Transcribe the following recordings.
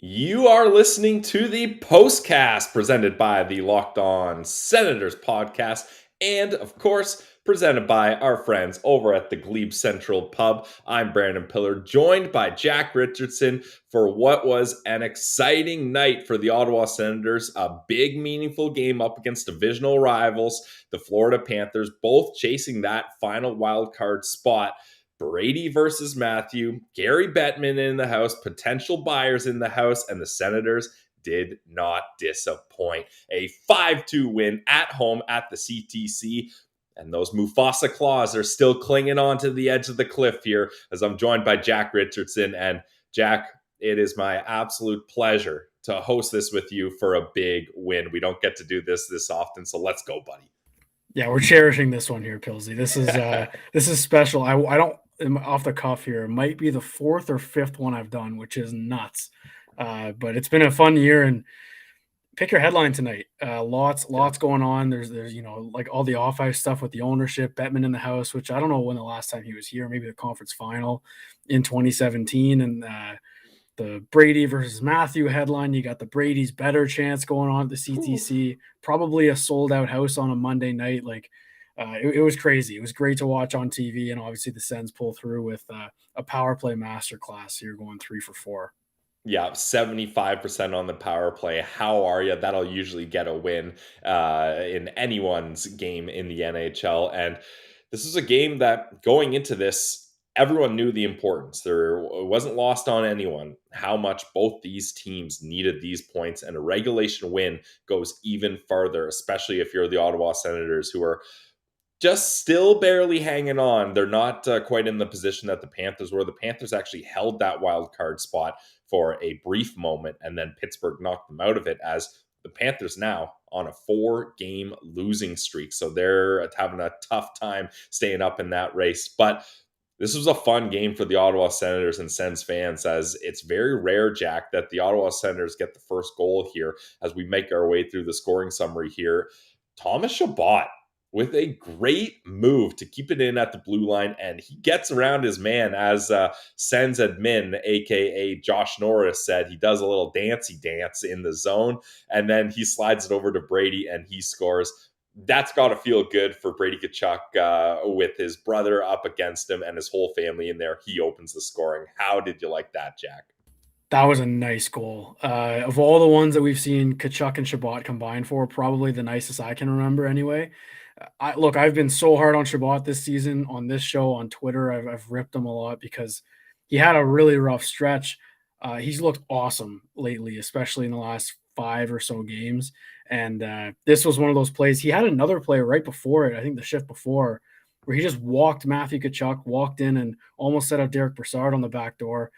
You are listening to the Postcast presented by the Locked On Senators podcast, and of course, presented by our friends over at the Glebe Central Pub. I'm Brandon Piller, joined by Jack Richardson for what was an exciting night for the Ottawa Senators. A big, meaningful game up against divisional rivals, the Florida Panthers, both chasing that final wildcard spot. Brady versus Matthew, Gary Bettman in the house, potential buyers in the house, and the Senators did not disappoint. A 5-2 win at home at the CTC. And those Mufasa claws are still clinging on to the edge of the cliff here as I'm joined by Jack Richardson. And Jack, it is my absolute pleasure to host this with you for a big win. We don't get to do this often, so let's go, buddy. Yeah, we're cherishing this one here, Pilsy. This is special. I don't off the cuff here. It might be the fourth or fifth one I've done, which is nuts. But it's been a fun year. And pick your headline tonight. Lots going on. There's like all the off ice stuff with the ownership, Bettman in the house, which I don't know when the last time he was here. Maybe the conference final in 2017, and the Brady versus Matthew headline. You got the Brady's better chance going on at the CTC. Ooh. Probably a sold out house on a Monday night. Like it was crazy. It was great to watch on TV, and obviously the Sens pull through with a power play masterclass here, going 3 for 4. Yeah, 75% on the power play. How are you? That'll usually get a win in anyone's game in the NHL. And this is a game that going into this, everyone knew the importance. There wasn't lost on anyone how much both these teams needed these points. And a regulation win goes even farther, especially if you're the Ottawa Senators, who are just still barely hanging on. They're not quite in the position that the Panthers were. The Panthers actually held that wild card spot for a brief moment, and then Pittsburgh knocked them out of it, as the Panthers now on a 4-game losing streak. So they're having a tough time staying up in that race. But this was a fun game for the Ottawa Senators and Sens fans, as it's very rare, Jack, that the Ottawa Senators get the first goal here. As we make our way through the scoring summary here, Thomas Chabot with a great move to keep it in at the blue line, and he gets around his man, as Sens admin, a.k.a. Josh Norris, said. He does a little dancey dance in the zone, and then he slides it over to Brady, and he scores. That's got to feel good for Brady Tkachuk with his brother up against him and his whole family in there. He opens the scoring. How did you like that, Jack? That was a nice goal. Of all the ones that we've seen Tkachuk and Chabot combined for, probably the nicest I can remember anyway. I've been so hard on Chabot this season on this show, on Twitter. I've ripped him a lot because he had a really rough stretch. He's looked awesome lately, especially in the last 5 or so games. And this was one of those plays. He had another play right before it, I think the shift before, where he just walked Matthew Tkachuk, walked in and almost set up Derek Brassard on the back door.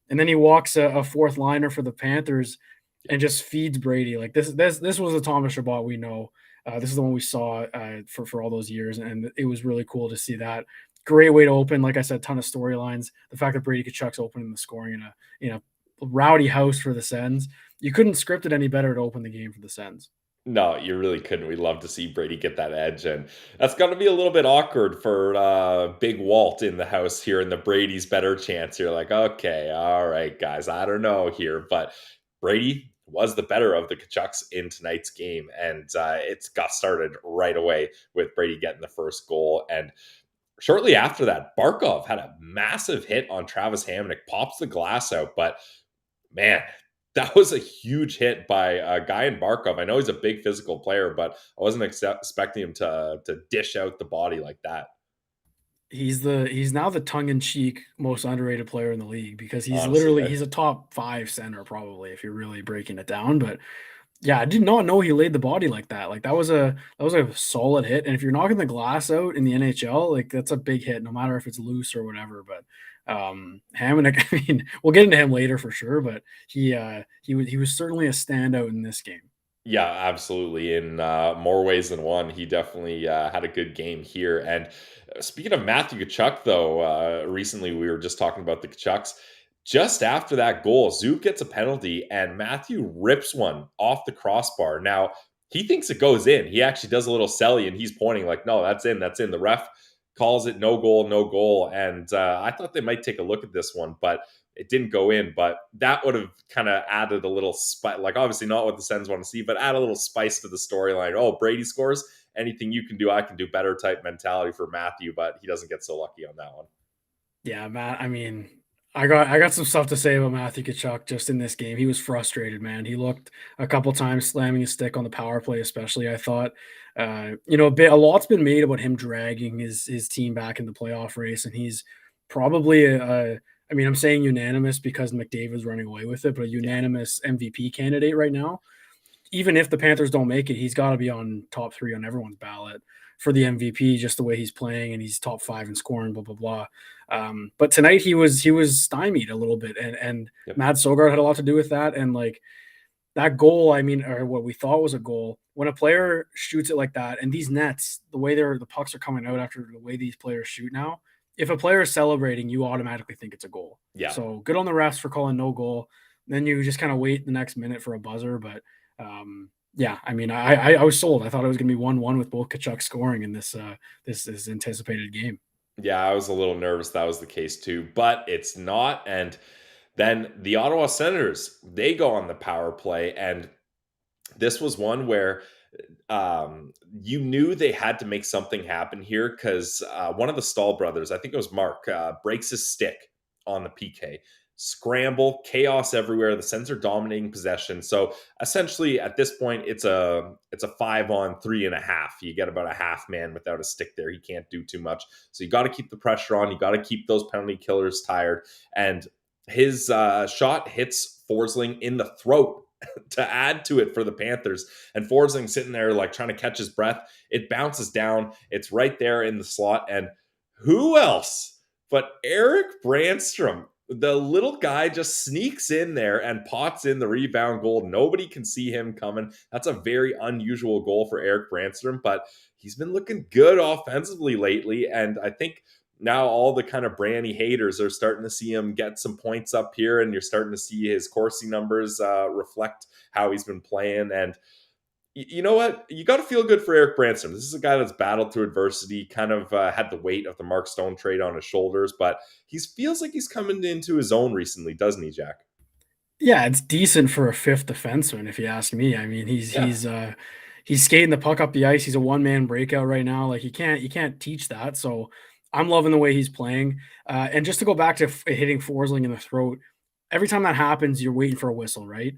And then he walks a fourth liner for the Panthers and just feeds Brady. Like this was the Thomas Chabot we know. This is the one we saw for all those years, and it was really cool to see that. Great way to open. Like I said, ton of storylines. The fact that Brady Tkachuk's opening the scoring in a rowdy house for the Sens. You couldn't script it any better to open the game for the Sens. No, you really couldn't. We'd love to see Brady get that edge, and that's going to be a little bit awkward for Big Walt in the house here in the Brady's better chance. You're like, okay, all right, guys, I don't know here, but Brady was the better of the Tkachuks in tonight's game, and it's got started right away with Brady getting the first goal. And shortly after that, Barkov had a massive hit on Travis Hamonic, pops the glass out, but man, that was a huge hit by a guy in Barkov. I know he's a big physical player, but I wasn't expecting him to dish out the body like that. He's now the tongue-in-cheek most underrated player in the league, because he's Honestly, literally he's a top 5 center probably, if you're really breaking it down. But yeah, I did not know he laid the body like that. Like that was a solid hit. And if you're knocking the glass out in the NHL, like that's a big hit, no matter if it's loose or whatever. But Hamonic, I mean, we'll get into him later for sure, but he was certainly a standout in this game. Yeah, absolutely. In more ways than one, he definitely had a good game here. And speaking of Matthew Tkachuk, though, recently we were just talking about the Tkachuks. Just after that goal, Zook gets a penalty, and Matthew rips one off the crossbar. Now, he thinks it goes in. He actually does a little celly, and he's pointing like, no, that's in, that's in. The ref calls it no goal, no goal. And I thought they might take a look at this one, but it didn't go in. But that would have kind of added a little spice, like obviously not what the Sens want to see, but add a little spice to the storyline. Oh, Brady scores. Anything you can do, I can do better type mentality for Matthew, but he doesn't get so lucky on that one. Yeah, Matt. I mean, I got some stuff to say about Matthew Tkachuk just in this game. He was frustrated, man. He looked a couple times slamming his stick on the power play, especially. I thought, a lot's been made about him dragging his team back in the playoff race, and he's probably I mean, I'm saying unanimous because McDavid's running away with it, but a unanimous MVP candidate right now. Even if the Panthers don't make it, he's got to be on top 3 on everyone's ballot for the MVP, just the way he's playing, and he's top 5 in scoring, blah blah blah. But tonight he was stymied a little bit, and Yep. Matt Sogaard had a lot to do with that. And like that goal, I mean, or what we thought was a goal, when a player shoots it like that, and these nets, the way the pucks are coming out after the way these players shoot now, if a player is celebrating, you automatically think it's a goal. Yeah. So good on the refs for calling no goal. Then you just kind of wait the next minute for a buzzer, but yeah, I mean, I was sold. I thought it was going to be 1-1 with both Tkachuk scoring in this anticipated game. Yeah, I was a little nervous that was the case too, but it's not. And then the Ottawa Senators, they go on the power play, and this was one where you knew they had to make something happen here because one of the Stahl brothers, I think it was Mark, breaks his stick on the PK. Scramble, chaos everywhere. The Sens are dominating possession. So essentially, at this point, it's a 5-on-3.5. You get about a half man without a stick there. He can't do too much. So you got to keep the pressure on. You got to keep those penalty killers tired. And his shot hits Forsling in the throat to add to it for the Panthers. And Forsling sitting there like trying to catch his breath. It bounces down. It's right there in the slot. And who else but Eric Brandstrom? The little guy just sneaks in there and pots in the rebound goal. Nobody can see him coming. That's a very unusual goal for Eric Brandstrom, but he's been looking good offensively lately. And I think now all the kind of Brandy haters are starting to see him get some points up here, and you're starting to see his Corsi numbers reflect how he's been playing. And you know what? You got to feel good for Eric Branson. This is a guy that's battled through adversity, kind of had the weight of the Mark Stone trade on his shoulders, but he feels like he's coming into his own recently, doesn't he, Jack? Yeah, it's decent for a fifth defenseman, if you ask me. I mean, he's skating the puck up the ice. He's a one-man breakout right now. Like you can't teach that. So I'm loving the way he's playing. And just to go back to hitting Forsling in the throat, every time that happens, you're waiting for a whistle, right?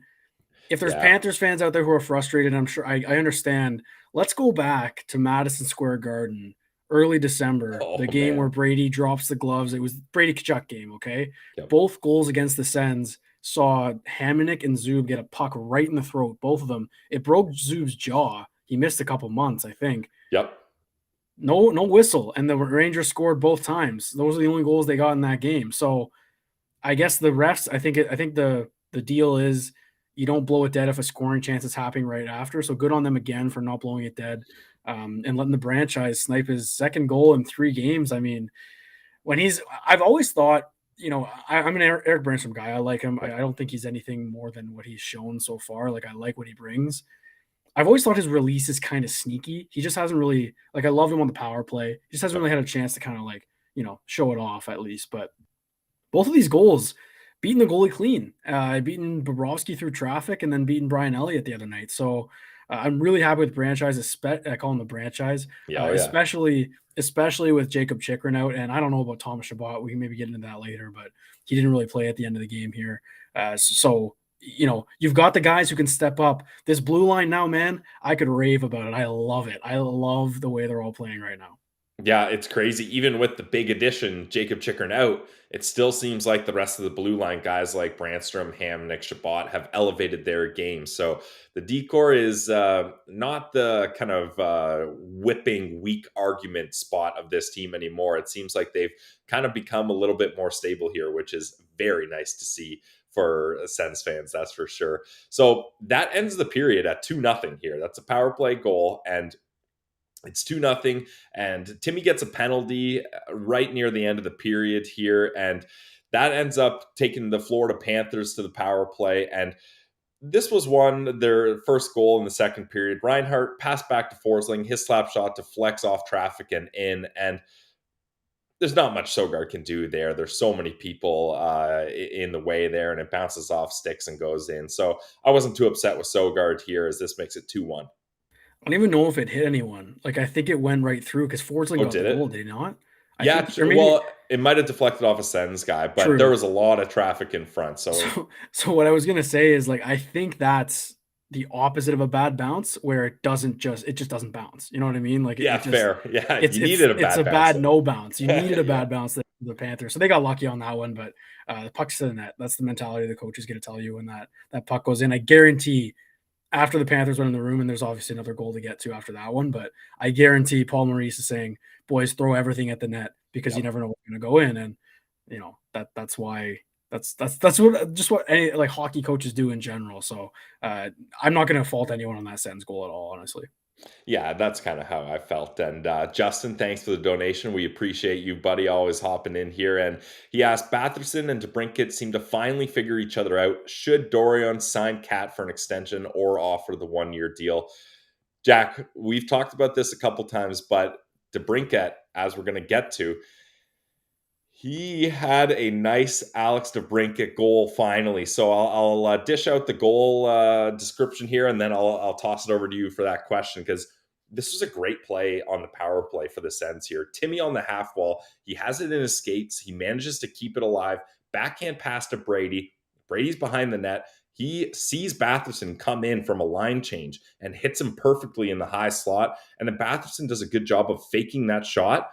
If there's Panthers fans out there who are frustrated, I'm sure I understand. Let's go back to Madison Square Garden, early December, the game where Brady drops the gloves. It was Brady Tkachuk game, okay? Yep. Both goals against the Sens saw Hamonic and Zub get a puck right in the throat, both of them. It broke Zub's jaw. He missed a couple months, I think. Yep. No whistle, and the Rangers scored both times. Those are the only goals they got in that game. So I guess the refs, I think the deal is you don't blow it dead if a scoring chance is happening right after. So good on them again for not blowing it dead and letting the franchise snipe his second goal in 3 games. I mean, I've always thought, I'm an Eric Brandstrom guy. I like him. I don't think he's anything more than what he's shown so far. Like I like what he brings. I've always thought his release is kind of sneaky. He just hasn't really, I love him on the power play. He just hasn't really had a chance to kind of show it off at least. But both of these goals, beating the goalie clean, beating Bobrovsky through traffic, and then beating Brian Elliott the other night. So I'm really happy with the franchise. I call him the franchise, especially with Jacob Chikrin out. And I don't know about Thomas Chabot. We can maybe get into that later, but he didn't really play at the end of the game here. So you've got the guys who can step up. This blue line now, man, I could rave about it. I love it. I love the way they're all playing right now. Yeah, it's crazy. Even with the big addition, Jacob Chikrin out, it still seems like the rest of the blue line guys like Brandstrom, Hamonic, Chabot have elevated their game. So the decor is not the kind of whipping weak argument spot of this team anymore. It seems like they've kind of become a little bit more stable here, which is very nice to see for Sens fans, that's for sure. So that ends the period at 2-0 here. That's a power play goal, and it's 2-0, and Timmy gets a penalty right near the end of the period here, and that ends up taking the Florida Panthers to the power play. And this was their first goal in the second period. Reinhart passed back to Forsling, his slap shot deflects off traffic and in, and there's not much Sogaard can do there. There's so many people in the way there, and it bounces off sticks and goes in. So I wasn't too upset with Sogaard here, as this makes it 2-1. I don't even know if it hit anyone. Like, I think it went right through because Forsling Oh, got the did it? goal, did he not? I Yeah, think, or maybe well, it might have deflected off a Sens guy, but there true. was a lot of traffic in front. So So what I was gonna say is, like, I think that's the opposite of a bad bounce, where it just doesn't bounce. You know what I mean? Like, yeah, it just fair. Yeah, you needed a it's a bad bounce bad there. no bounce. You needed a Yeah. bad bounce, the Panthers. So they got lucky on that one, but the puck's to the net. That's the mentality the coach is gonna tell you when that puck goes in. I guarantee after the Panthers went in the room, and there's obviously another goal to get to after that one, but I guarantee Paul Maurice is saying, "Boys, throw everything at the net because you Yep. never know what's going to go in." And that's why that's what just what any like hockey coaches do in general. So I'm not going to fault anyone on that Sens goal at all, honestly. Yeah, that's kind of how I felt. And Justin, thanks for the donation. We appreciate you, buddy, always hopping in here. And he asked, Batherson and DeBrincat seem to finally figure each other out. Should Dorion sign Cat for an extension or offer the 1-year deal? Jack, we've talked about this a couple times, but DeBrincat, as we're going to get to, he had a nice Alex DeBrincat goal finally. So I'll dish out the goal description here, and then I'll toss it over to you for that question, because this was a great play on the power play for the Sens here. Timmy on the half wall. He has it in his skates. He manages to keep it alive. Backhand pass to Brady. Brady's behind the net. He sees Batherson come in from a line change and hits him perfectly in the high slot. And then Batherson does a good job of faking that shot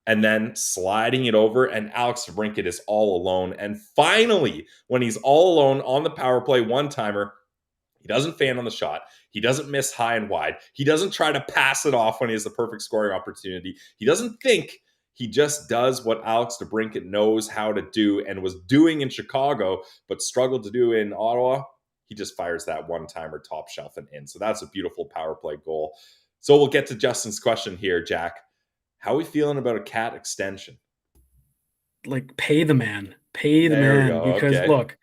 and then sliding it over, and Alex DeBrincat is all alone. And finally, when he's all alone on the power play one-timer, he doesn't fan on the shot. He doesn't miss high and wide. He doesn't try to pass it off when he has the perfect scoring opportunity. He doesn't think. He just does what Alex DeBrincat knows how to do and was doing in Chicago, but struggled to do in Ottawa. He just fires that one-timer top shelf and in. So that's a beautiful power play goal. So we'll get to Justin's question here, Jack. How are we feeling about a Cat extension? Like, pay the There we man, go. because Okay. look,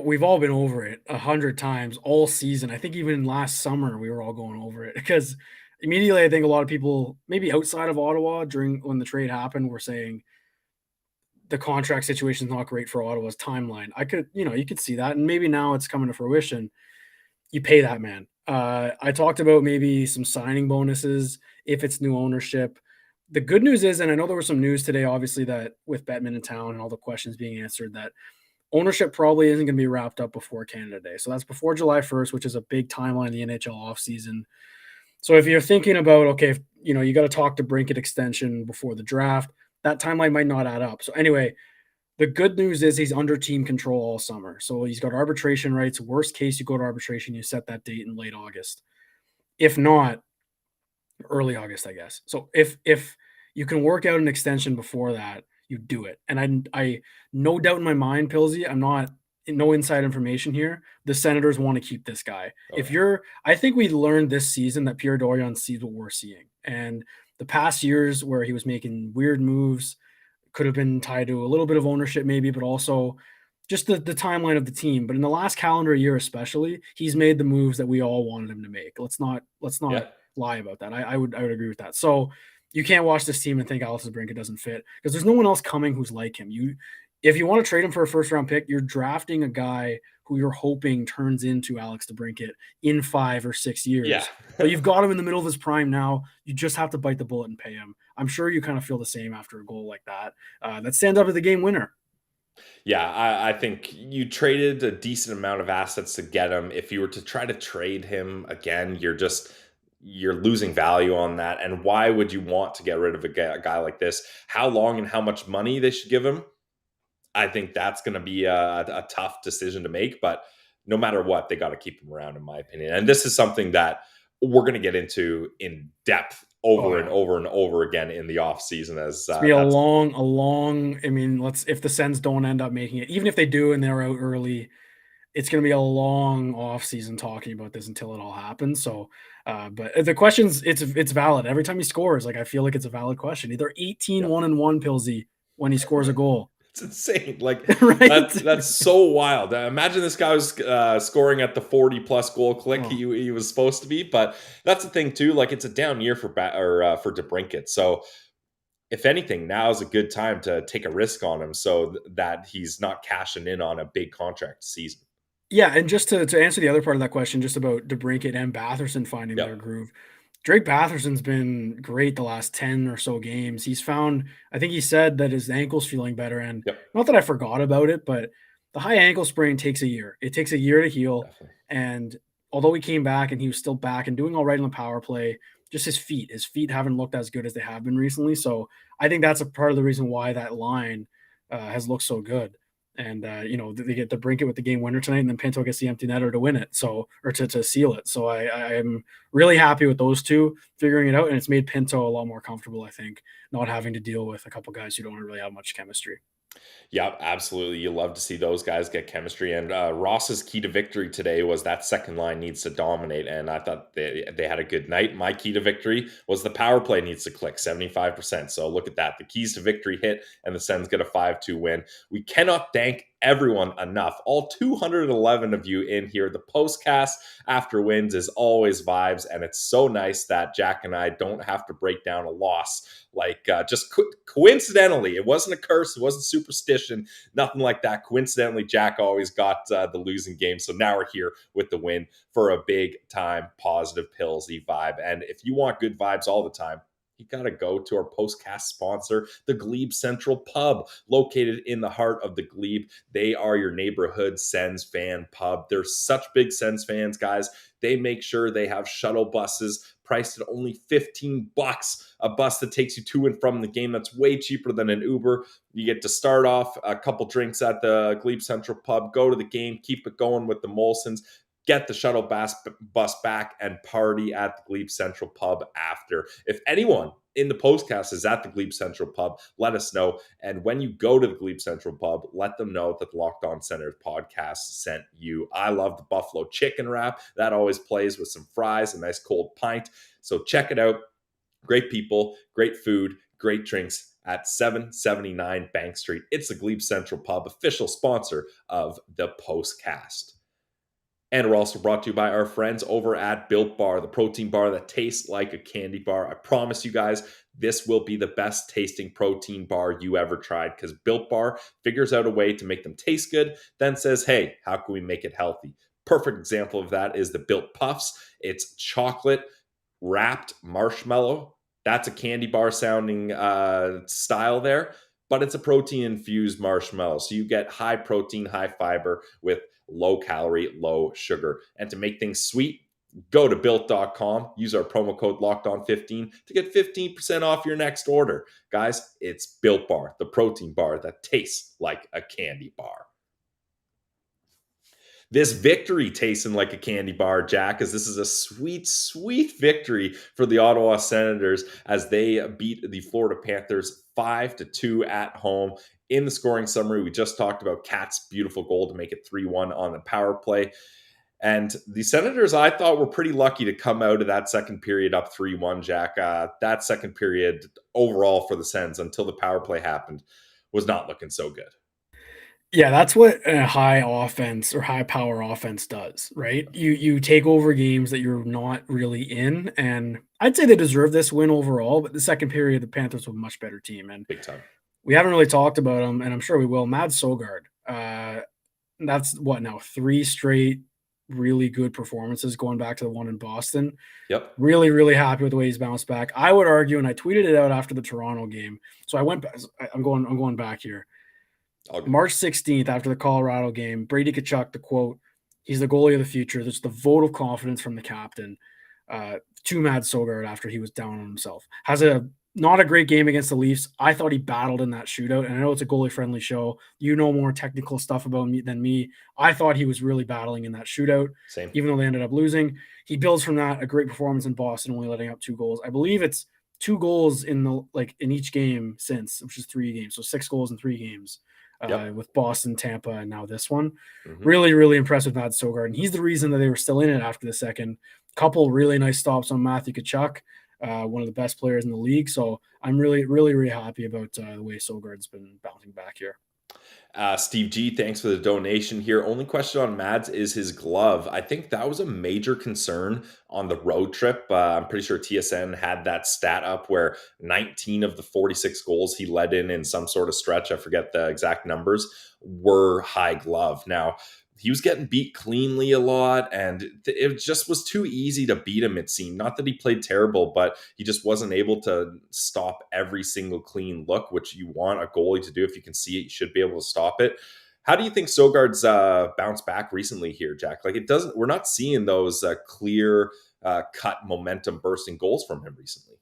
we've all been over it 100 times all season. I think even last summer we were all going over it because immediately I think a lot of people, maybe outside of Ottawa, during when the trade happened, were saying the contract situation is not great for Ottawa's timeline. You could see that, and maybe now it's coming to fruition. You pay that man. I talked about maybe some signing bonuses if it's new ownership. The good news is, and I know there was some news today, obviously, that with Bettman in town and all the questions being answered, that ownership probably isn't going to be wrapped up before Canada Day. So that's before July 1st, which is a big timeline in the NHL offseason. So if you're thinking about, okay, if, you got to talk to Brinkett extension before the draft, that timeline might not add up. So anyway, the good news is he's under team control all summer. So he's got arbitration rights. Worst case, you go to arbitration, you set that date in late August. If not, early August, I guess. So if you can work out an extension before that, you do it. And I no doubt in my mind, Pilsy, I'm not no inside information here. The Senators want to keep this guy. Oh, yeah. I think we learned this season that Pierre Dorion sees what we're seeing. And the past years where he was making weird moves could have been tied to a little bit of ownership, maybe, but also just the timeline of the team. But in the last calendar year, especially, he's made the moves that we all wanted him to make. Let's not Yeah. lie about that. I would agree with that. So you can't watch this team and think Alex DeBrincat doesn't fit because there's no one else coming who's like him. If you want to trade him for a first round pick, you're drafting a guy who you're hoping turns into Alex DeBrincat in 5 or 6 Yeah. years. But you've got him in the middle of his prime now. You just have to bite the bullet and pay him. I'm sure you kind of feel the same after a goal like that. That stands up to the game winner. Yeah, I think you traded a decent amount of assets to get him. If you were to try to trade him again, you're losing value on that. And why would you want to get rid of a guy like this? How long and how much money they should give him? I think that's going to be a tough decision to make. But no matter what, they got to keep him around, in my opinion. And this is something that we're going to get into in depth Oh over and yeah. over and over again in the off season. As It's be a that's long. I mean, if the Sens don't end up making it, even if they do and they're out early, it's going to be a long off season talking about this until it all happens. So, but the questions, it's valid every time he scores. Like, I feel like it's a valid question. Either 18 yeah. 1-1 Pilsy when he scores a goal, It's insane. Like right? that's so wild. Imagine this guy was scoring at the 40 plus goal click Oh, he was supposed to be. But that's the thing too. Like it's a down year for for DeBrincat. So if anything, now is a good time to take a risk on him so that he's not cashing in on a big contract season. Yeah, and just to answer the other part of that question, just about DeBrincat and Batherson finding their Yep. groove. Drake Batherson's been great the last 10 or so games. He's found, I think he said that his ankle's feeling better. And Yep. not that I forgot about it, but the high ankle sprain takes a year. It takes a year to heal. Definitely. And although he came back and he was still back and doing all right on the power play, just his feet haven't looked as good as they have been recently. So I think that's a part of the reason why that line has looked so good. And they get to brink it with the game winner tonight, and then Pinto gets the empty netter to win it. So, or to seal it. So I'm really happy with those two figuring it out, and it's made Pinto a lot more comfortable, I think, not having to deal with a couple guys who don't really have much chemistry. Yeah, absolutely. You love to see those guys get chemistry. And Ross's key to victory today was that second line needs to dominate. And I thought they had a good night. My key to victory was the power play needs to click 75%. So look at that. The keys to victory hit, and the Sens get a 5-2 win. We cannot thank everyone enough. All 211 of you in here. The postcast after wins is always vibes. And it's so nice that Jack and I don't have to break down a loss. Like just coincidentally, it wasn't a curse, it wasn't superstition, nothing like that. Coincidentally, Jack always got the losing game, so now we're here with the win for a big time positive Pillsy vibe. And if you want good vibes all the time, you got to go to our postcast sponsor, the Glebe Central Pub, located in the heart of the Glebe. They are your neighborhood Sens fan pub. They're such big Sens fans, guys. They make sure they have shuttle buses priced at only $15, a bus that takes you to and from the game. That's way cheaper than an Uber. You get to start off a couple drinks at the Glebe Central Pub, go to the game, keep it going with the Molsons, get the shuttle bus back, and party at the Glebe Central Pub after. If anyone in the postcast is at the Glebe Central Pub, let us know. And when you go to the Glebe Central Pub, let them know that the Locked On Senators podcast sent you. I love the buffalo chicken wrap. That always plays with some fries, a nice cold pint. So check it out. Great people, great food, great drinks at 779 Bank Street. It's the Glebe Central Pub, official sponsor of the postcast. And we're also brought to you by our friends over at Built Bar, the protein bar that tastes like a candy bar. I promise you guys, this will be the best tasting protein bar you ever tried, because Built Bar figures out a way to make them taste good, then says, hey, how can we make it healthy? Perfect example of that is the Built Puffs. It's chocolate wrapped marshmallow. That's a candy bar sounding style there, but it's a protein infused marshmallow. So you get high protein, high fiber with low calorie, low sugar. And to make things sweet, go to built.com, use our promo code LOCKEDON15 to get 15% off your next order. Guys, it's Built Bar, the protein bar that tastes like a candy bar. This victory tasting like a candy bar, Jack, as this is a sweet, sweet victory for the Ottawa Senators as they beat the Florida Panthers 5-2 at home. In the scoring summary, we just talked about Kat's beautiful goal to make it 3-1 on the power play. And the Senators, I thought, were pretty lucky to come out of that second period up 3-1, Jack. That second period overall for the Sens until the power play happened was not looking so good. Yeah, that's what a high offense or high power offense does, right? You take over games that you're not really in, and I'd say they deserve this win overall, but the second period, the Panthers were a much better team, and big time. We haven't really talked about them, and I'm sure we will. Mads Sogaard, that's what now, 3 straight really good performances going back to the one in Boston. Yep. Really, really happy with the way he's bounced back. I would argue, and I tweeted it out after the Toronto game. So I went back. I'm going back here. March 16th, after the Colorado game, Brady Tkachuk, the quote, he's the goalie of the future. There's the vote of confidence from the captain to Mads Sogaard after he was down on himself. Has not a great game against the Leafs. I thought he battled in that shootout, and I know it's a goalie-friendly show. You know more technical stuff about me than me. I thought he was really battling in that shootout, Same. Even though they ended up losing. He builds from that, a great performance in Boston, only letting up 2 goals. I believe it's 2 goals in each game since, which is 3 games. So 6 goals in 3 games. With Boston, Tampa, and now this one. Mm-hmm. Really, really impressed with Mads Sogaard. And he's the reason that they were still in it after the second. Couple really nice stops on Matthew Tkachuk, one of the best players in the league. So I'm really, really, really happy about the way Sogaard's been bouncing back here. Steve G, thanks for the donation here. Only question on Mads is his glove. I think that was a major concern on the road trip. I'm pretty sure TSN had that stat up where 19 of the 46 goals he led in some sort of stretch, I forget the exact numbers, were high glove. Now, he was getting beat cleanly a lot, and it just was too easy to beat him, it seemed. Not that he played terrible, but he just wasn't able to stop every single clean look, which you want a goalie to do. If you can see it, you should be able to stop it. How do you think Sogaard's bounced back recently here, Jack? Like, it doesn't, we're not seeing those clear cut momentum bursting goals from him recently.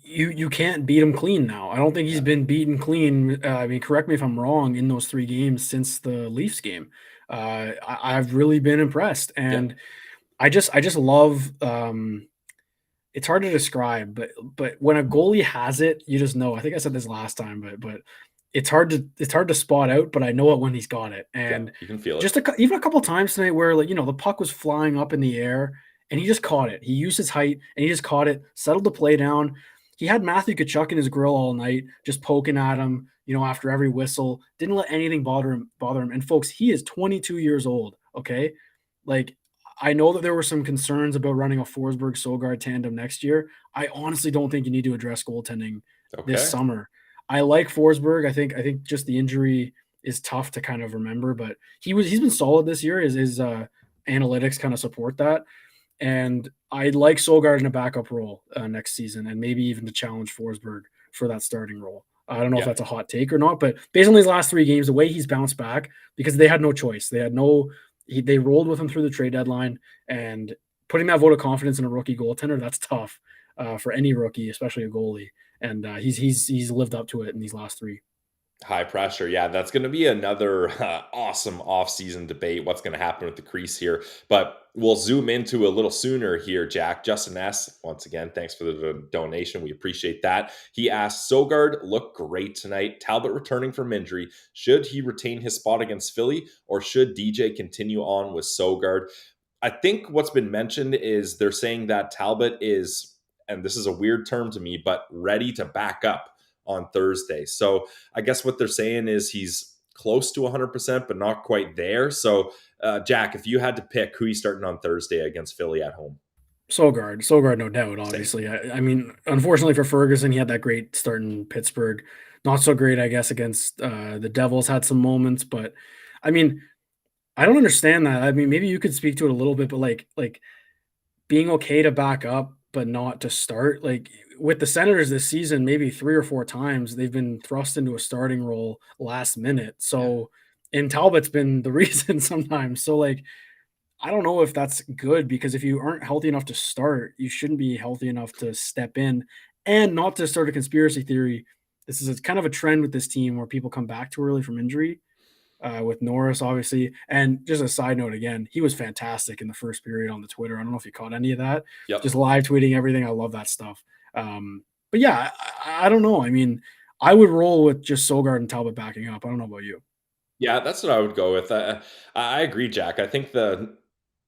You can't beat him clean now. I don't think he's been beaten clean. I mean, correct me if I'm wrong, in those 3 games since the Leafs game. I've really been impressed, and I just love. It's hard to describe, but when a goalie has it, you just know. I think I said this last time, but it's hard to spot out. But I know it when he's got it, and You can feel it. just even a couple times tonight where, like, the puck was flying up in the air and he just caught it. He used his height and he just caught it, settled the play down. He had Matthew Tkachuk in his grill all night, just poking at him, after every whistle. Didn't let anything bother him. And folks, he is 22 years old. Okay, like, I know that there were some concerns about running a Forsberg Sogaard tandem next year. I honestly don't think you need to address goaltending this summer. I like Forsberg. I think just the injury is tough to kind of remember, but he's been solid this year. His analytics kind of support that. And I like Sogaard in a backup role next season, and maybe even to challenge Forsberg for that starting role. I don't know if that's a hot take or not, but based on these last 3 games, the way he's bounced back, because they had no choice. They rolled with him through the trade deadline, and putting that vote of confidence in a rookie goaltender, that's tough for any rookie, especially a goalie. And he's lived up to it in these last 3. High pressure. Yeah, that's going to be another awesome offseason debate. What's going to happen with the crease here? But we'll zoom into a little sooner here, Jack. Justin S., once again, thanks for the donation. We appreciate that. He asked, Sogaard looked great tonight. Talbot returning from injury. Should he retain his spot against Philly, or should DJ continue on with Sogaard? I think what's been mentioned is they're saying that Talbot is, and this is a weird term to me, but ready to back up on Thursday. So I guess what they're saying is he's close to 100%, but not quite there. So, Jack, if you had to pick who he's starting on Thursday against Philly at home. Sogaard, no doubt, obviously. I mean, unfortunately for Ferguson, he had that great start in Pittsburgh. Not so great, I guess, against the Devils, had some moments. But, I mean, I don't understand that. I mean, maybe you could speak to it a little bit, but like being okay to back up but not to start. Like, with the Senators this season, maybe 3 or 4 times they've been thrust into a starting role last minute. So, and Talbot's been the reason sometimes. So, like, I don't know if that's good, because if you aren't healthy enough to start, you shouldn't be healthy enough to step in. And not to start a conspiracy theory, this is kind of a trend with this team where people come back too early from injury. With Norris, obviously. And just a side note, again, he was fantastic in the first period on the Twitter. I don't know if you caught any of that. Just live tweeting everything. I love that stuff. But yeah, I don't know. I mean, I would roll with just Sogaard and Talbot backing up. I don't know about you. Yeah, that's what I would go with. I agree, Jack. I think the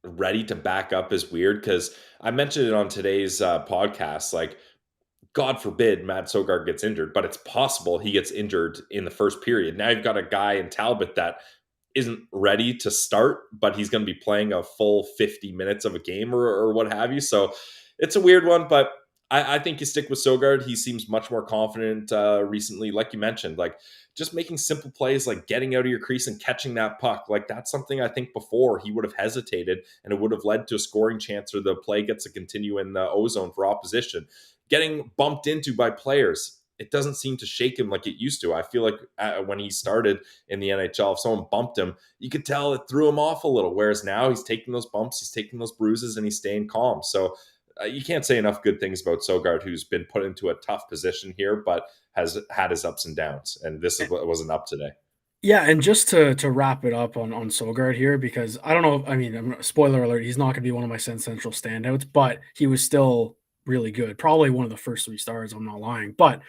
ready to back up is weird because I mentioned it on today's podcast. Like, God forbid Matt Sogaard gets injured, but it's possible he gets injured in the first period. Now you've got a guy in Talbot that isn't ready to start, but he's going to be playing a full 50 minutes of a game or what have you. So it's a weird one, but I think you stick with Sogaard. He seems much more confident recently. Like you mentioned, like just making simple plays, like getting out of your crease and catching that puck. Like that's something I think before he would have hesitated and it would have led to a scoring chance, or the play gets to continue in the ozone for opposition. Getting bumped into by players, it doesn't seem to shake him like it used to. I feel like when he started in the NHL, if someone bumped him, you could tell it threw him off a little. Whereas now he's taking those bumps, he's taking those bruises, and he's staying calm. So you can't say enough good things about Sogaard, who's been put into a tough position here, but has had his ups and downs. And this is what wasn't up today. Yeah, and just to wrap it up on Sogaard here, because I don't know, I mean, spoiler alert, he's not going to be one of my Sens Central standouts, but he was still really good. Probably one of the first 3 stars, I'm not lying. But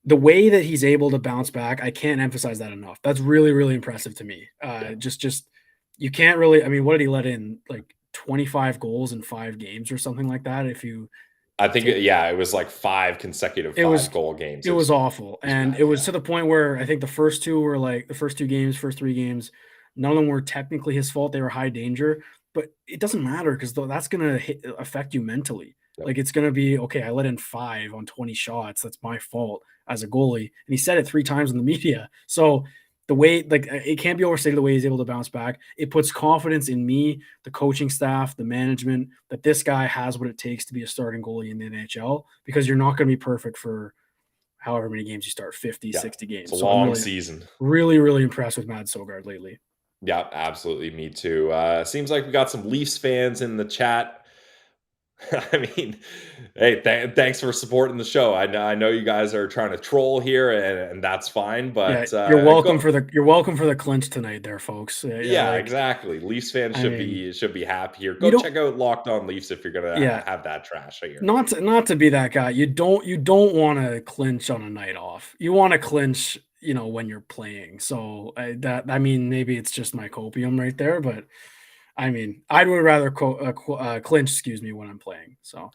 the way that he's able to bounce back, I can't emphasize that enough. That's really, really impressive to me. Just you can't really, I mean, what did he let in? Like 25 goals in 5 games or something like that. If you I think, yeah, it was like 5 consecutive It was 5-goal games. it It was was awful, and bad, it was yeah. to the point where I think the first 2 were, like the first 2 games, first 3 games, none of them were technically his fault, they were high danger, but it doesn't matter 'cause though that's gonna affect you mentally. Yep. Like, it's gonna be, "Okay, I let in 5 on 20 shots, that's my fault as a goalie," and he said it 3 times in the media. So, the way like, it can't be overstated the way he's able to bounce back. It puts confidence in me, the coaching staff, the management, that this guy has what it takes to be a starting goalie in the NHL because you're not gonna be perfect for however many games you start, 50, Yeah. 60 It's a games. So I'm long really, season. really, really impressed with Matt Sogaard lately. Yeah, absolutely, me too. Seems like we got some Leafs fans in the chat. I mean, hey, thanks for supporting the show. I know you guys are trying to troll here, and that's fine, Yeah, but, go you're welcome for the clinch tonight there, folks. Yeah, yeah, like, exactly. Leafs fans I mean, should be happy here. you Go don't check out Locked On Leafs if you're gonna yeah, have that trash here. not to be that guy. You don't wanna clinch on a night off. You wanna clinch, when you're playing. So, I mean, maybe it's just my copium right there, but I mean, I would rather clinch, excuse me, when I'm playing. So,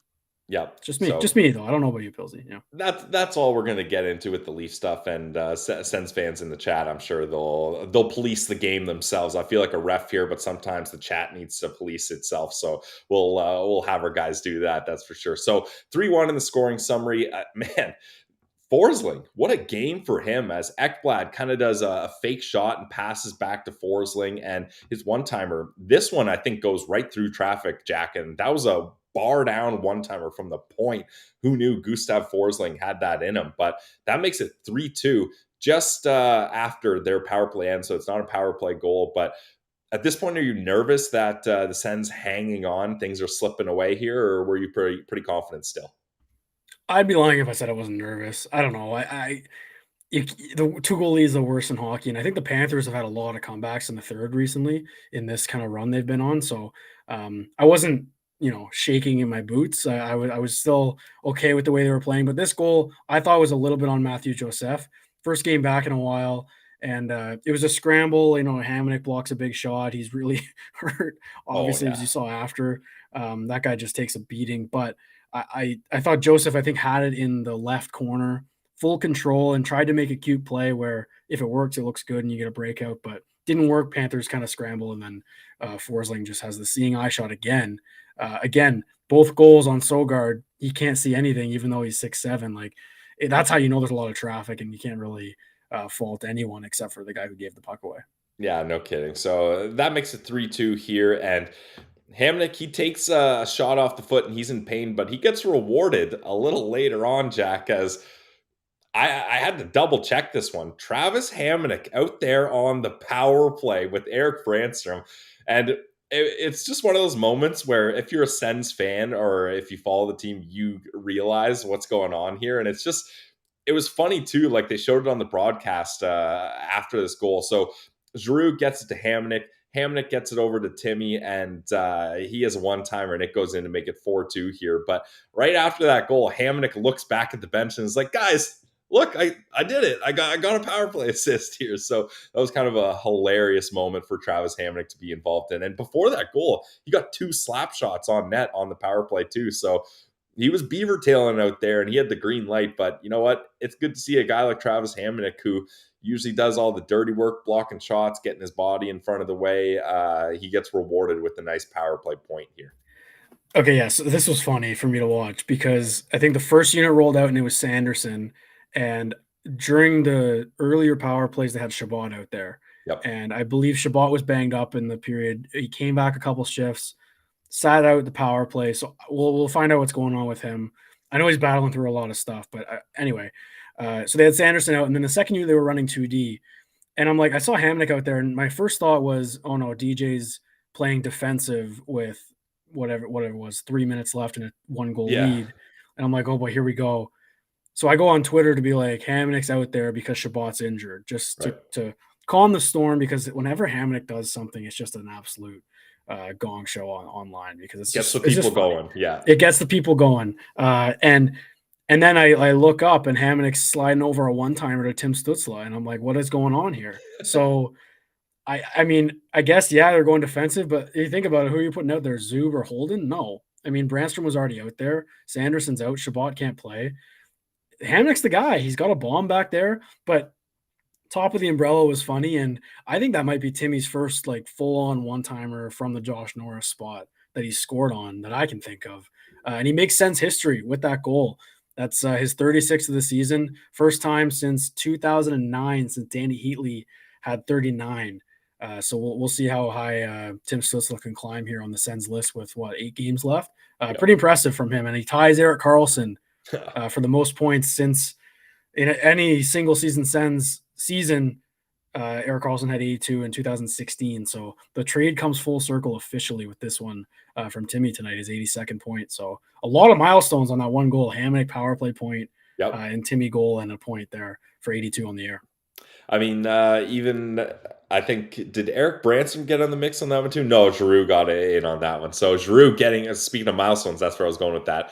Yep. just So me though. I don't know about you, Pilsy. that's all we're gonna get into with the Leaf stuff, and Sens fans in the chat, I'm sure they'll police the game themselves. I feel like a ref here, but sometimes the chat needs to police itself. So we'll have our guys do that. That's for sure. So 3-1 in the scoring summary. Man, Forsling, what a game for him as Ekblad kind of does a fake shot and passes back to Forsling and his one-timer. This one, I think, goes right through traffic, Jack, and that was a bar down one-timer from the point. Who knew Gustav Forsling had that in him? But that makes it 3-2 just after their power play ends, so it's not a power play goal. But at this point, are you nervous that the Sens hanging on, things are slipping away here, or were you pretty confident still? I'd be lying if I said I wasn't nervous. I don't know. The two goal leads are worse in hockey, and I think the Panthers have had a lot of comebacks in the third recently in this kind of run they've been on. So I wasn't, shaking in my boots. I was still okay with the way they were playing, but this goal I thought was a little bit on Matthew Joseph. First game back in a while, and it was a scramble. Hamonic blocks a big shot. He's really hurt, Oh, obviously, as yeah. you saw after. That guy just takes a beating, but I thought Joseph, I think, had it in the left corner, full control, and tried to make a cute play where if it works, it looks good and you get a breakout, but didn't work. Panthers kind of scramble, and then Forsling just has the seeing eye shot again. Again, both goals on Sogaard, he can't see anything, even though he's 6'7". Like, that's how you know there's a lot of traffic, and you can't really fault anyone except for the guy who gave the puck away. Yeah, no kidding. So that makes it 3-2 here. And Hamnick, he takes a shot off the foot and he's in pain, but he gets rewarded a little later on, Jack, as I had to double check this one. Travis Hamonic out there on the power play with Eric Brandstrom. And it's just one of those moments where if you're a Sens fan or if you follow the team, you realize what's going on here. And it was funny too. Like they showed it on the broadcast after this goal. So Giroux gets it to Hamonic. Hamnick gets it over to Timmy, and he has a one-timer, and it goes in to make it 4-2 here. But right after that goal, Hamnick looks back at the bench and is like, guys, look, I did it. I got a power play assist here. So that was kind of a hilarious moment for Travis Hamnick to be involved in. And before that goal, he got 2 slap shots on net on the power play too. So he was beaver tailing out there and he had the green light. But you know what? It's good to see a guy like Travis Hamonic who usually does all the dirty work, blocking shots, getting his body in front of the way. He gets rewarded with a nice power play point here. Okay, yeah, so this was funny for me to watch because I think the first unit rolled out and it was Sanderson, and during the earlier power plays, they had Chabot out there, Yep. and I believe Chabot was banged up in the period. He came back a couple shifts, sat out the power play, so we'll find out what's going on with him. I know he's battling through a lot of stuff, but anyway, so they had Sanderson out, and then the second unit they were running 2D, and I'm like, I saw Hamnick out there, and my first thought was, oh no, DJ's playing defensive with whatever it was, 3 minutes left and a 1-goal Yeah. lead. And I'm like, oh boy, here we go. So I go on Twitter to be like, Hamnick's out there because Chabot's injured, just Right. to calm the storm, because whenever Hamnick does something, it's just an absolute gong show online because Gets the it's just people funny. going. Yeah. It gets the people going. And then I look up and Hamnick's sliding over a one-timer to Tim Stützle, and I'm like, what is going on here? So I mean, I guess, yeah, they're going defensive, but you think about it, who are you putting out there, Zub or Holden? No. I mean, Brandstrom was already out there. Sanderson's out. Chabot can't play. Hamnick's the guy. He's got a bomb back there, but top of the umbrella was funny, and I think that might be Timmy's first like full-on one-timer from the Josh Norris spot that he scored on that I can think of. And he makes Sens history with that goal. That's his 36th of the season. First time since 2009 since Danny Heatley had 39. So we'll see how high Tim Stützle can climb here on the Sens list with 8 games left. Pretty impressive from him, and he ties Erik Karlsson for the most points since in any single season Sens season. Erik Karlsson had 82 in 2016. So the trade comes full circle officially with this one from Timmy tonight, his 82nd point. So a lot of milestones on that one goal. Hamnick power play point, and Timmy goal and a point there for 82 on the air. I mean, even I think, did Eric Branson get on the mix on that one too? No, Giroux got in on that one. So Giroux getting, speaking of milestones, that's where I was going with that.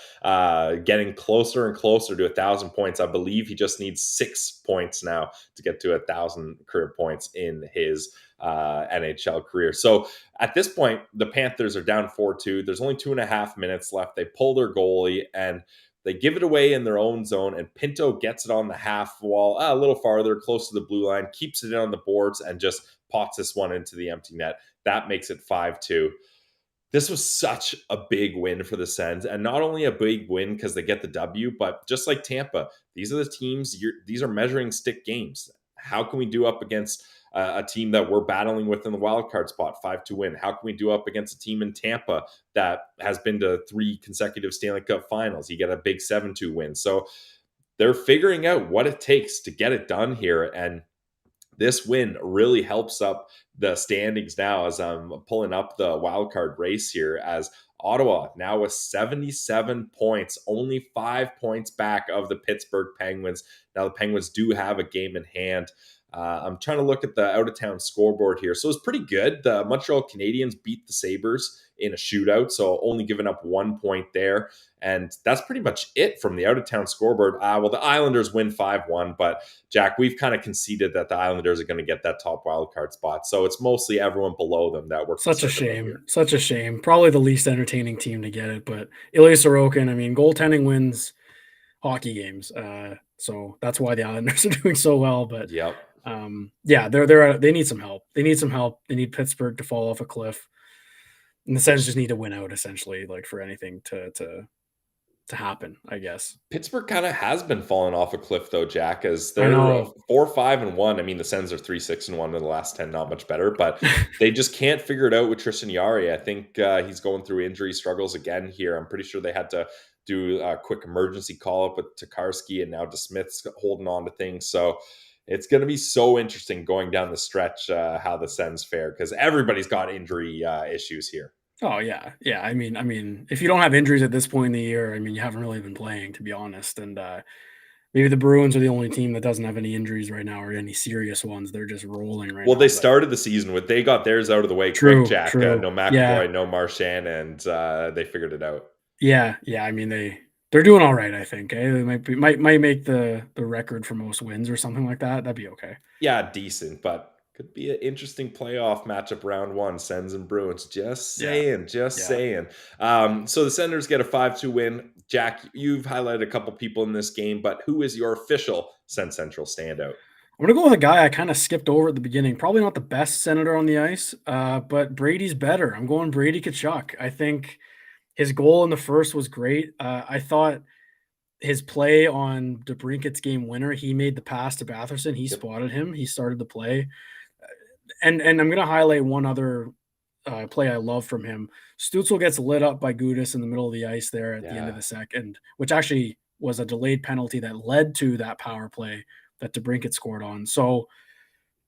Getting closer and closer to 1,000 points. I believe he just needs 6 points now to get to 1,000 career points in his NHL career. So at this point, the Panthers are down 4-2. There's only 2.5 minutes left. They pull their goalie and they give it away in their own zone, and Pinto gets it on the half wall, a little farther, close to the blue line, keeps it in on the boards, and just pots this one into the empty net. That makes it 5-2. This was such a big win for the Sens, and not only a big win because they get the W, but just like Tampa, these are the teams, these are measuring stick games. How can we do up against a team that we're battling with in the wildcard spot, 5-2 win? How can we do up against a team in Tampa that has been to 3 consecutive Stanley Cup finals? You get a big 7-2 win. So they're figuring out what it takes to get it done here. And this win really helps up the standings now as I'm pulling up the wildcard race here, as Ottawa now with 77 points, only 5 points back of the Pittsburgh Penguins. Now the Penguins do have a game in hand. I'm trying to look at the out-of-town scoreboard here. So it's pretty good. The Montreal Canadiens beat the Sabres in a shootout, so only giving up 1 point there. And that's pretty much it from the out-of-town scoreboard. Well, the Islanders win 5-1, but Jack, we've kind of conceded that the Islanders are going to get that top wildcard spot. So it's mostly everyone below them that we're such a shame. Such a shame. Probably the least entertaining team to get it, but Ilya Sorokin, I mean, goaltending wins hockey games. So that's why the Islanders are doing so well. But they need some help. They need some help. They need Pittsburgh to fall off a cliff. And the Sens just need to win out, essentially, like for anything to happen, I guess. Pittsburgh kind of has been falling off a cliff, though, Jack, as they're 4-5-1. I mean, the Sens are 3-6-1 in the last 10, not much better, but they just can't figure it out with Tristan Jarry. I think he's going through injury struggles again here. I'm pretty sure they had to do a quick emergency call-up with Tokarski, and now DeSmith's holding on to things. So it's going to be so interesting going down the stretch how the Sens fare, because everybody's got injury issues here. Oh yeah. I mean, if you don't have injuries at this point in the year, I mean, you haven't really been playing, to be honest. And maybe the Bruins are the only team that doesn't have any injuries right now or any serious ones. They're just rolling right now. Well, they started the season with, they got theirs out of the way quick, Jack. No McAvoy, no Marchand, and they figured it out. Yeah. I mean, they're doing all right, I think. They might make the record for most wins or something like that. That'd be okay. Yeah, decent, but could be an interesting playoff matchup round 1, Sens and Bruins. Just saying. So the Senators get a 5-2 win. Jack, you've highlighted a couple people in this game, but who is your official Sens Central standout? I'm going to go with a guy I kind of skipped over at the beginning. Probably not the best Senator on the ice, but Brady's better. I'm going Brady Tkachuk. I think his goal in the first was great. I thought his play on DeBrincat's game winner, he made the pass to Batherson. He spotted him. He started the play. And I'm going to highlight one other play I love from him. Stützle gets lit up by Gudas in the middle of the ice there at the end of the second, which actually was a delayed penalty that led to that power play that DeBrincat scored on. So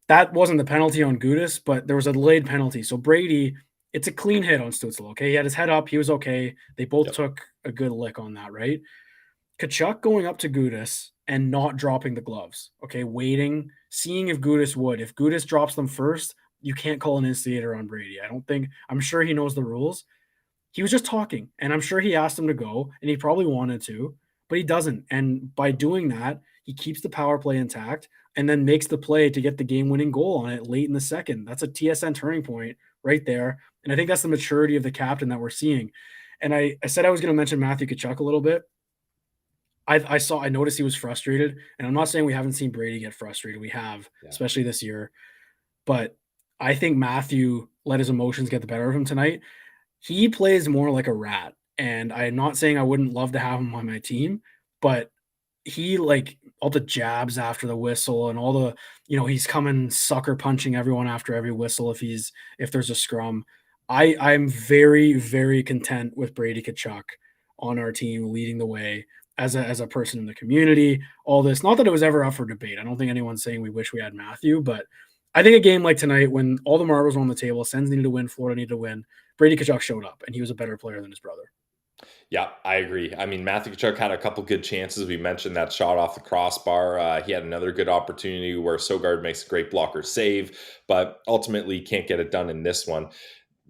that wasn't the penalty on Gudas, but there was a delayed penalty. So Brady, it's a clean hit on Stützle, okay? He had his head up. He was okay. They both took a good lick on that, right? Tkachuk going up to Gudas and not dropping the gloves, okay? Waiting, seeing if Gudas would. If Gudas drops them first, you can't call an instigator on Brady. I'm sure he knows the rules. He was just talking, and I'm sure he asked him to go, and he probably wanted to, but he doesn't. And by doing that, he keeps the power play intact and then makes the play to get the game-winning goal on it late in the second. That's a TSN turning point right there. And I think that's the maturity of the captain that we're seeing. And I said I was going to mention Matthew Tkachuk a little bit. I noticed he was frustrated, and I'm not saying we haven't seen Brady get frustrated. We have, Yeah. especially this year. But I think Matthew let his emotions get the better of him tonight. He plays more like a rat, and I'm not saying I wouldn't love to have him on my team, but he like all the jabs after the whistle and all the, he's coming sucker punching everyone after every whistle if there's a scrum. I'm very, very content with Brady Tkachuk on our team leading the way as a person in the community, all this. Not that it was ever up for debate. I don't think anyone's saying we wish we had Matthew, but I think a game like tonight, when all the marbles were on the table, Sens needed to win, Florida needed to win, Brady Tkachuk showed up, and he was a better player than his brother. Yeah, I agree. I mean, Matthew Tkachuk had a couple good chances. We mentioned that shot off the crossbar. He had another good opportunity where Sogaard makes a great blocker save, but ultimately can't get it done in this one.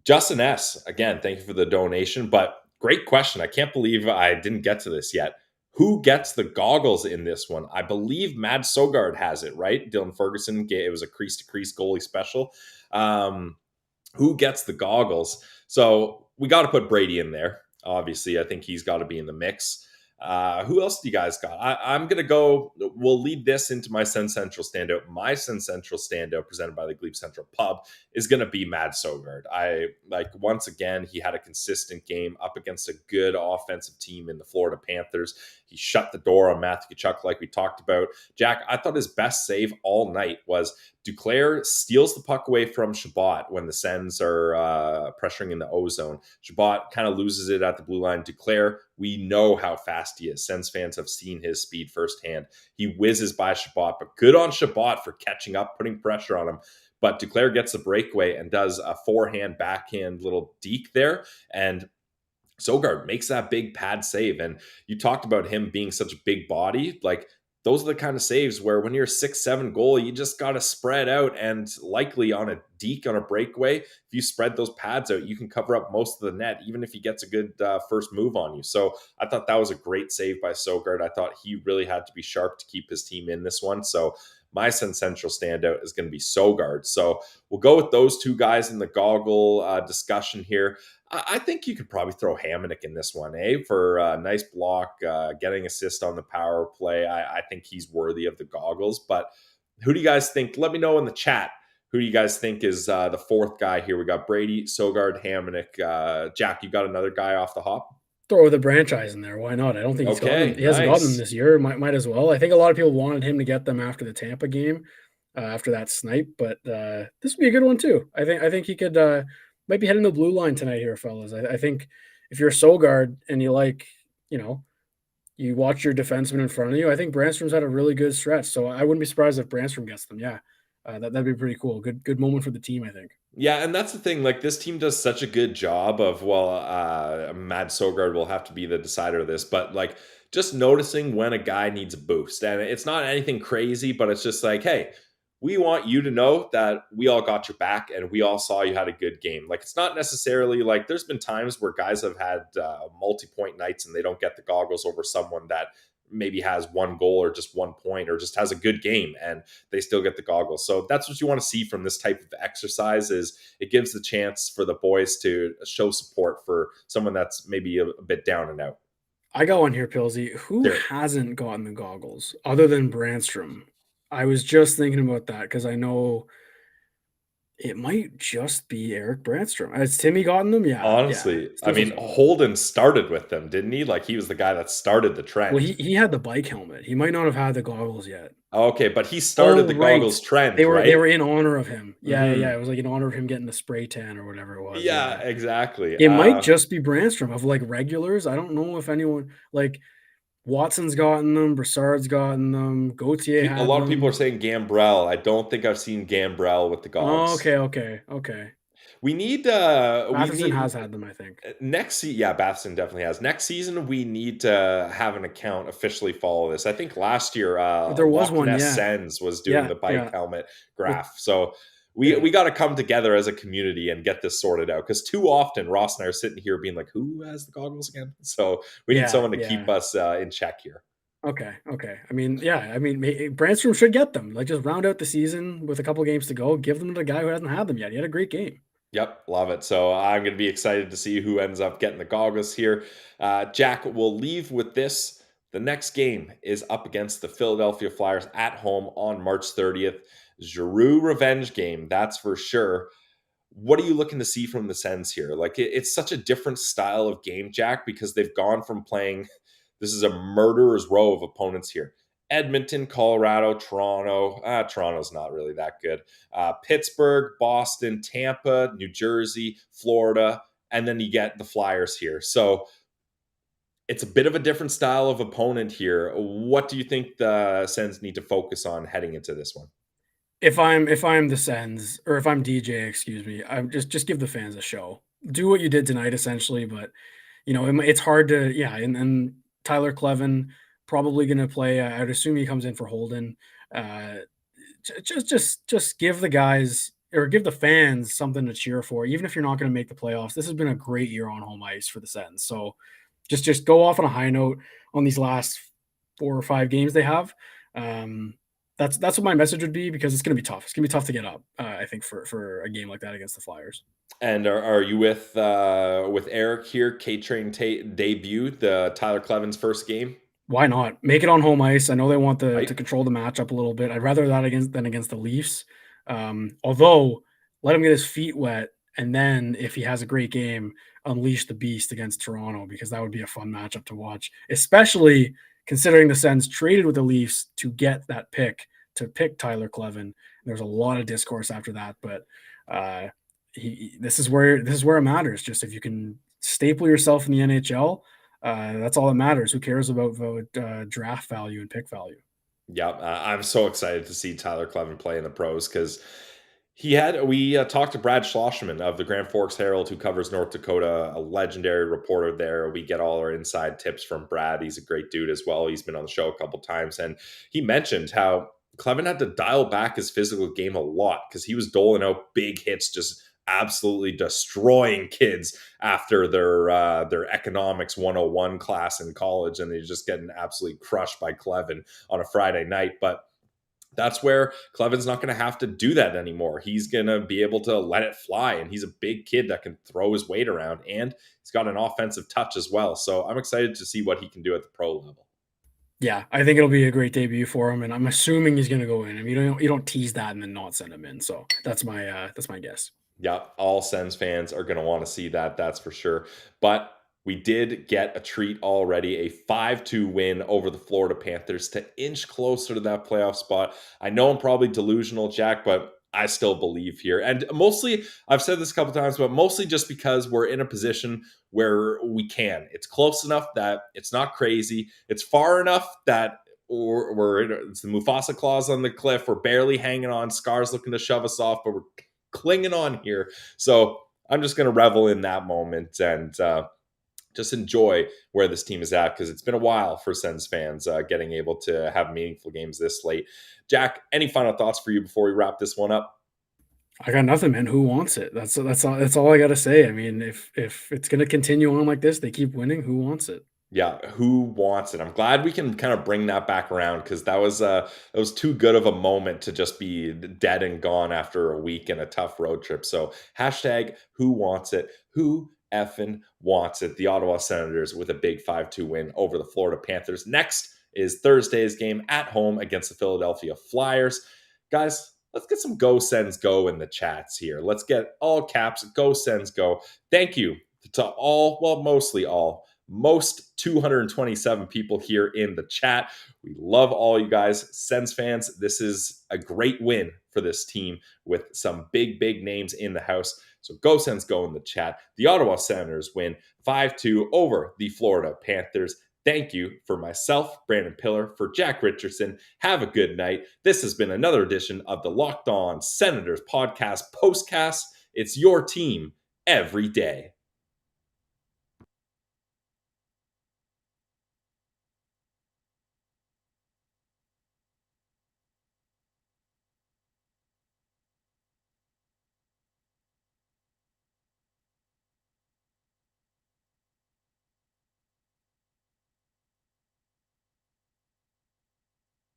Justin S., again, thank you for the donation, but great question. I can't believe I didn't get to this yet. Who gets the goggles in this one? I believe Mad Sogaard has it, right? Dylan Ferguson, it was a crease-to-crease goalie special. Who gets the goggles? So we got to put Brady in there. Obviously, I think he's got to be in the mix. Who else do you guys got? I'm going to go. We'll lead this into my Sens Central standout. My Sens Central standout, presented by the Glebe Central Pub, is going to be Mad Sogaard. Once again, he had a consistent game up against a good offensive team in the Florida Panthers. He shut the door on Matthew Tkachuk, like we talked about. Jack, I thought his best save all night was Duclair steals the puck away from Chabot when the Sens are pressuring in the O zone. Chabot kind of loses it at the blue line. Duclair, we know how fast he is. Sens fans have seen his speed firsthand. He whizzes by Chabot, but good on Chabot for catching up, putting pressure on him. But Duclair gets the breakaway and does a forehand, backhand little deke there. And Sogaard makes that big pad save. And you talked about him being such a big body. Like, those are the kind of saves where when you're a 6'7" goalie, you just got to spread out, and likely on a deke, on a breakaway, if you spread those pads out, you can cover up most of the net, even if he gets a good first move on you. So I thought that was a great save by Sogaard. I thought he really had to be sharp to keep his team in this one. So my Sens Central standout is going to be Sogaard. So we'll go with those two guys in the goggle discussion here. I think you could probably throw Hamonic in this one, for a nice block, getting assist on the power play. I think he's worthy of the goggles. But who do you guys think? Let me know in the chat. Who do you guys think is the fourth guy here? We got Brady, Sogaard, Hamonic. Jack, you got another guy off the hop? Throw the franchise in there. Why not? I don't think he's gotten them. He hasn't gotten them this year. Might as well. I think a lot of people wanted him to get them after the Tampa game, after that snipe. But this would be a good one too. I think he could might be heading the blue line tonight here, fellas. I think if you're Sogaard and you you watch your defenseman in front of you, I think Brandstrom's had a really good stretch. So I wouldn't be surprised if Brandstrom gets them. Yeah, that'd be pretty cool. Good moment for the team, I think. Yeah, and that's the thing. Like, this team does such a good job of, Mad Sogaard will have to be the decider of this, but like just noticing when a guy needs a boost. And it's not anything crazy, but it's just like, hey, we want you to know that we all got your back and we all saw you had a good game. Like, it's not necessarily like there's been times where guys have had multi-point nights and they don't get the goggles over someone that maybe has one goal or just 1 point or just has a good game and they still get the goggles. So that's what you want to see from this type of exercise. Is it gives the chance for the boys to show support for someone that's maybe a bit down and out. I got one here, Pilsy. Who hasn't gotten the goggles other than Brandstrom? I was just thinking about that because I know it might just be Eric Brandstrom. Has Timmy gotten them? Yeah. Honestly, Yeah. I mean, Holden started with them, didn't he? Like, he was the guy that started the trend. Well, he had the bike helmet. He might not have had the goggles yet. Okay, but he started the goggles trend, They right? were in honor of him. Yeah, yeah. It was like in honor of him getting the spray tan or whatever it was. Yeah, exactly. It might just be Brandstrom of like regulars. I don't know if anyone like Watson's gotten them, Brassard's gotten them, Gauthier had a lot them. of people are saying Gambrell. I don't think I've seen Gambrell with the goggles. Okay. We need Batherson has had them, I think. Batherson definitely has. Next season, we need to have an account officially follow this. I think last year, there was Loch one. Ness Yeah. Sens was doing the bike helmet graph. So we got to come together as a community and get this sorted out, because too often Ross and I are sitting here being like, "Who has the goggles again?" So we need someone to keep us in check here. Okay. I mean, Brandstrom should get them. Like, just round out the season with a couple games to go. Give them to the guy who hasn't had them yet. He had a great game. Yep, love it. So I'm going to be excited to see who ends up getting the goggles here. Jack, we'll leave with this. The next game is up against the Philadelphia Flyers at home on March 30th. Giroux revenge game, that's for sure. What are you looking to see from the Sens here? Like it's such a different style of game, Jack, because they've gone from playing. This is a murderer's row of opponents here. Edmonton, Colorado, Toronto. Toronto's not really that good. Pittsburgh, Boston, Tampa, New Jersey, Florida, and then you get the Flyers here. So it's a bit of a different style of opponent here. What do you think the Sens need to focus on heading into this one? If I'm the Sens, or if I'm DJ, excuse me, I'm just give the fans a show. Do what you did tonight, essentially. But it's hard to, yeah. And Tyler Clevin probably going to play. I'd assume he comes in for Holden. Uh, just give the guys, or give the fans, something to cheer for, even if you're not going to make the playoffs. This has been a great year on home ice for the Sens. So just go off on a high note on these last 4 or 5 games they have. That's what my message would be, because it's going to be tough. It's going to be tough to get up, I think, for a game like that against the Flyers. And are you with Eric here? K-Train debut, the Tyler Cleven's first game, Why not make it on home ice? I know they want to right? control the matchup a little bit. I'd rather that than against the Leafs. Although, let him get his feet wet, and then if he has a great game, unleash the beast against Toronto, because that would be a fun matchup to watch, especially considering the Sens traded with the Leafs to get that pick, to pick Tyler Clevin. There's a lot of discourse after that, but this is where it matters. Just if you can staple yourself in the NHL, that's all that matters. Who cares about draft value and pick value? Yeah, I'm so excited to see Tyler Clevin play in the pros because we talked to Brad Schlossman of the Grand Forks Herald, who covers North Dakota, a legendary reporter there. We get all our inside tips from Brad. He's a great dude as well. He's been on the show a couple times, and he mentioned how Clevin had to dial back his physical game a lot because he was doling out big hits, just absolutely destroying kids after their economics 101 class in college, and they're just getting absolutely crushed by Clevin on a Friday night. But that's where Clevin's not going to have to do that anymore. He's going to be able to let it fly, and he's a big kid that can throw his weight around, and he's got an offensive touch as well. So I'm excited to see what he can do at the pro level. Yeah, I think it'll be a great debut for him, and I'm assuming he's going to go in. I mean, you don't tease that and then not send him in. So that's my guess. Yeah, all Sens fans are going to want to see that. That's for sure. But we did get a treat already, a 5-2 win over the Florida Panthers to inch closer to that playoff spot. I know I'm probably delusional, Jack, but I still believe here. And mostly, I've said this a couple times, but mostly just because we're in a position where we can. It's close enough that it's not crazy. It's far enough that it's the Mufasa claws on the cliff. We're barely hanging on. Scar's looking to shove us off, but we're clinging on here. So I'm just going to revel in that moment and just enjoy where this team is at, because it's been a while for Sens fans getting able to have meaningful games this late. Jack, any final thoughts for you before we wrap this one up? I got nothing, man. Who wants it? That's all I got to say. I mean, if it's going to continue on like this, they keep winning. Who wants it? Yeah, who wants it? I'm glad we can kind of bring that back around, because that was too good of a moment to just be dead and gone after a week and a tough road trip. So hashtag who wants it? Who effing wants it? The Ottawa Senators with a big 5-2 win over the Florida Panthers. Next is Thursday's game at home against the Philadelphia Flyers. Guys, let's get some Go Sens Go in the chats here. Let's get all caps, Go Sens Go. Thank you to all, well, mostly all, most 227 people here in the chat. We love all you guys, Sens fans. This is a great win for this team with some big names in the house. So Go Sens Go in the chat. The Ottawa Senators win 5-2 over the Florida Panthers. Thank you for myself, Brandon Piller, for Jack Richardson. Have a good night. This has been another edition of the Locked On Senators podcast, Postcast. It's your team every day.